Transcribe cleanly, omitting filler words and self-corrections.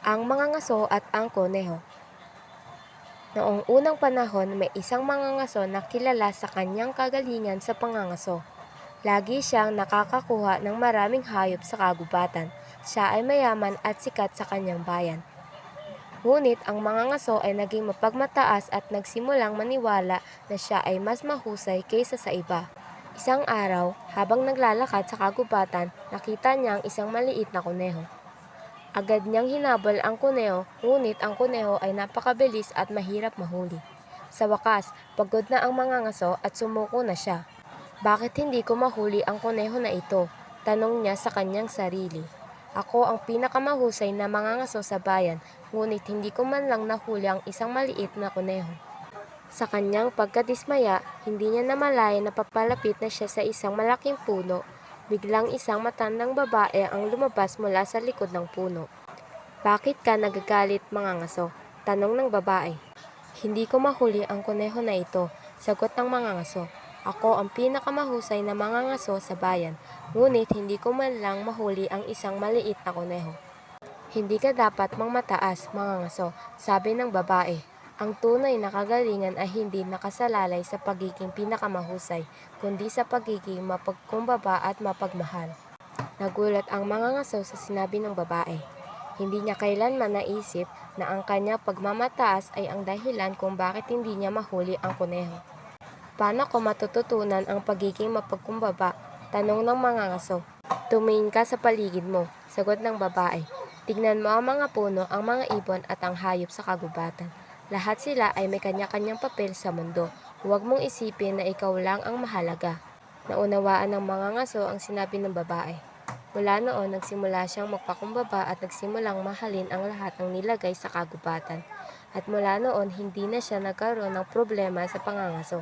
Ang mangangaso at ang kuneho. Noong unang panahon, may isang mangangaso na kilala sa kanyang kagalingan sa pangangaso. Lagi siyang nakakakuha ng maraming hayop sa kagubatan. Siya ay mayaman at sikat sa kanyang bayan. Ngunit ang mangangaso ay naging mapagmataas at nagsimulang maniwala na siya ay mas mahusay kaysa sa iba. Isang araw, habang naglalakad sa kagubatan, nakita niya ang isang maliit na kuneho. Agad niyang hinabol ang kuneho, ngunit ang kuneho ay napakabilis at mahirap mahuli. Sa wakas, pagod na ang mangangaso at sumuko na siya. Bakit hindi ko mahuli ang kuneho na ito? Tanong niya sa kanyang sarili. Ako ang pinakamahusay na mangangaso sa bayan, ngunit hindi ko man lang nahuli ang isang maliit na kuneho. Sa kanyang pagkadismaya, hindi niya namalayan na papalapit na siya sa isang malaking puno. Biglang isang matandang babae ang lumabas mula sa likod ng puno. Bakit ka nagagalit, mangangaso? Tanong ng babae. Hindi ko mahuli ang kuneho na ito, sagot ng mangangaso. Ako ang pinakamahusay na mangangaso sa bayan, ngunit hindi ko man lang mahuli ang isang maliit na kuneho. Hindi ka dapat mangmataas, mangangaso, sabi ng babae. Ang tunay na kagalingan ay hindi nakasalalay sa pagiging pinakamahusay, kundi sa pagiging mapagkumbaba at mapagmahal. Nagulat ang mangangaso sa sinabi ng babae. Hindi niya kailanman naisip na ang kanyang pagmamataas ay ang dahilan kung bakit hindi niya mahuli ang kuneho. Paano ko matututunan ang pagiging mapagkumbaba? Tanong ng mangangaso. Tumingin ka sa paligid mo, sagot ng babae. Tignan mo ang mga puno, ang mga ibon at ang hayop sa kagubatan. Lahat sila ay may kanya-kanyang papel sa mundo. Huwag mong isipin na ikaw lang ang mahalaga. Naunawaan ng mangangaso ang sinabi ng babae. Mula noon, nagsimula siyang magpakumbaba at nagsimulang mahalin ang lahat ng nilagay sa kagubatan. At mula noon, hindi na siya nagkaroon ng problema sa pangangaso.